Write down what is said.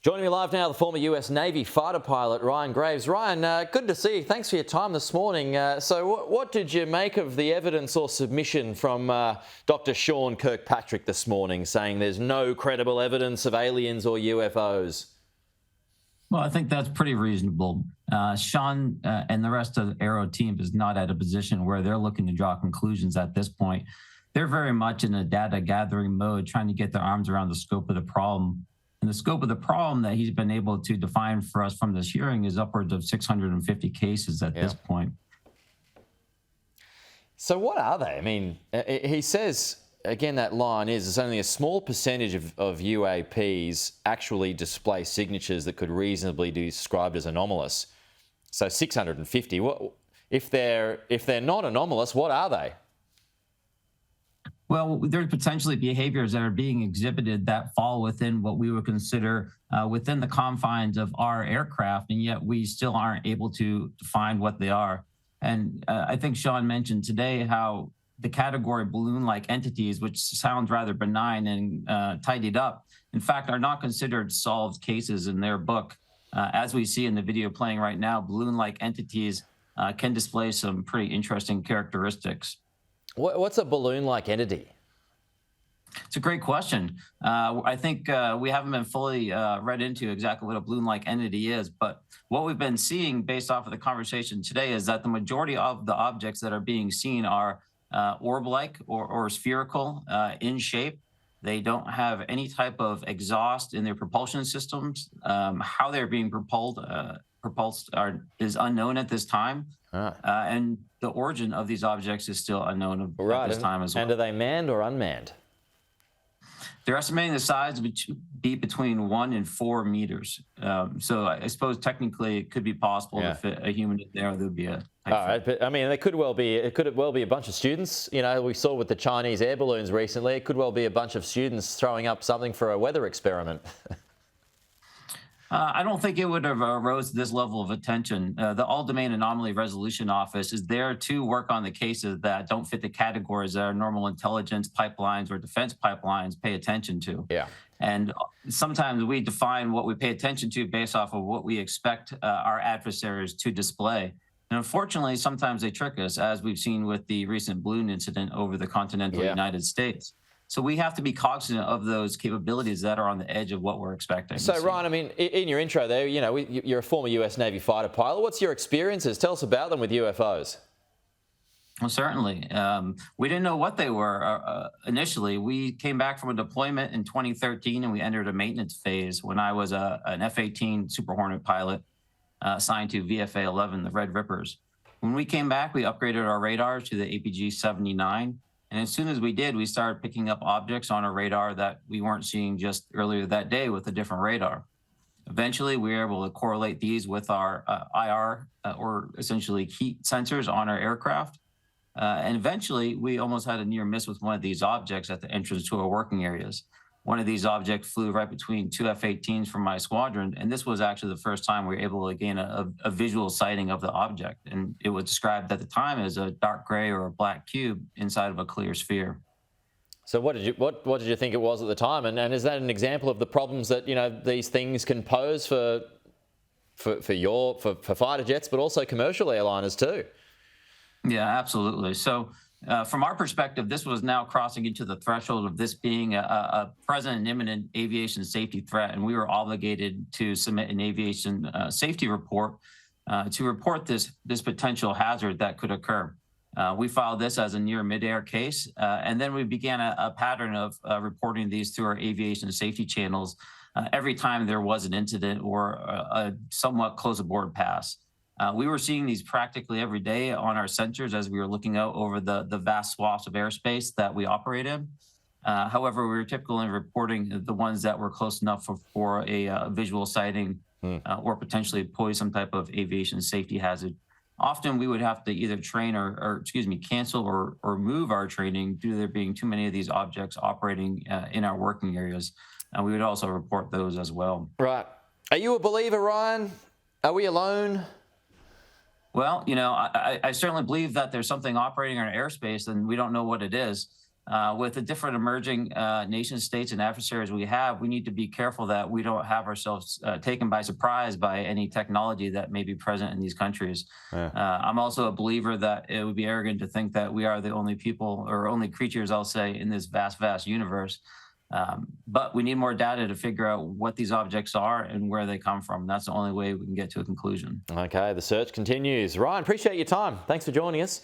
Joining me live now, the former US Navy fighter pilot, Ryan Graves. Ryan, good to see you. Thanks for your time this morning. So what did you make of the evidence or submission from Dr. Sean Kirkpatrick this morning, saying there's no credible evidence of aliens or UFOs? Well, I think that's pretty reasonable. Sean and the rest of the Aero team is not at a position where they're looking to draw conclusions at this point. They're very much in a data gathering mode, trying to get their arms around the scope of the problem. And the scope of the problem that he's been able to define for us from this hearing is upwards of 650 cases at this point. So what are they? I mean, he says, again, that line is, it's only a small percentage of UAPs actually display signatures that could reasonably be described as anomalous. So 650. If they're not anomalous, what are they? Well, there's potentially behaviors that are being exhibited that fall within what we would consider within the confines of our aircraft, and yet we still aren't able to find what they are. And I think Sean mentioned today how the category balloon-like entities, which sounds rather benign and tidied up, in fact, are not considered solved cases in their book. As we see in the video playing right now, balloon-like entities can display some pretty interesting characteristics. What's a balloon-like entity? It's a great question. I think we haven't been fully read into exactly what a balloon-like entity is, but what we've been seeing based off of the conversation today is that the majority of the objects that are being seen are orb-like or spherical in shape. They don't have any type of exhaust in their propulsion systems. How they're being propulsed is unknown at this time. And the origin of these objects is still unknown at this time as well. And are they manned or unmanned? They're estimating the size to be between 1 and 4 meters. So I suppose technically it could be possible to fit a human in there. There would be a. All right, but I mean, it could well be a bunch of students. You know, we saw with the Chinese air balloons recently. It could well be a bunch of students throwing up something for a weather experiment. I don't think it would have arose to this level of attention. The All-Domain Anomaly Resolution Office is there to work on the cases that don't fit the categories that our normal intelligence pipelines or defense pipelines pay attention to. Yeah. And sometimes we define what we pay attention to based off of what we expect our adversaries to display. And unfortunately, sometimes they trick us, as we've seen with the recent balloon incident over the continental United States. So we have to be cognizant of those capabilities that are on the edge of what we're expecting. So, Ryan, I mean, in your intro there, you know, you're a former US Navy fighter pilot. What's your experiences? Tell us about them with UFOs. Well, certainly. We didn't know what they were initially. We came back from a deployment in 2013, and we entered a maintenance phase when I was an F-18 Super Hornet pilot assigned to VFA-11, the Red Rippers. When we came back, we upgraded our radars to the APG-79. And as soon as we did, we started picking up objects on a radar that we weren't seeing just earlier that day with a different radar. Eventually, we were able to correlate these with our IR, or essentially heat sensors on our aircraft. And eventually, we almost had a near miss with one of these objects at the entrance to our working areas. One of these objects flew right between 2 F-18s from my squadron, and this was actually the first time we were able to gain a visual sighting of the object. And it was described at the time as a dark gray or a black cube inside of a clear sphere. So what did you think it was at the time? And is that an example of the problems that, you know, these things can pose for fighter jets, but also commercial airliners too? Yeah, absolutely. So from our perspective, this was now crossing into the threshold of this being a present and imminent aviation safety threat, and we were obligated to submit an aviation safety report to report this potential hazard that could occur. We filed this as a near midair case, and then we began a pattern of reporting these through our aviation safety channels every time there was an incident or a somewhat close aboard pass. We were seeing these practically every day on our sensors as we were looking out over the vast swaths of airspace that we operate in. However, we were typically reporting the ones that were close enough for a visual sighting or potentially pose some type of aviation safety hazard. Often we would have to either train or cancel or move our training due to there being too many of these objects operating in our working areas. And we would also report those as well. Right. Are you a believer, Ryan? Are we alone? Well, you know, I certainly believe that there's something operating in our airspace and we don't know what it is. with the different emerging nation states and adversaries we have, we need to be careful that we don't have ourselves taken by surprise by any technology that may be present in these countries. Yeah. I'm also a believer that it would be arrogant to think that we are the only people or only creatures, I'll say, in this vast, vast universe. But we need more data to figure out what these objects are and where they come from. That's the only way we can get to a conclusion. Okay, the search continues. Ryan, appreciate your time. Thanks for joining us.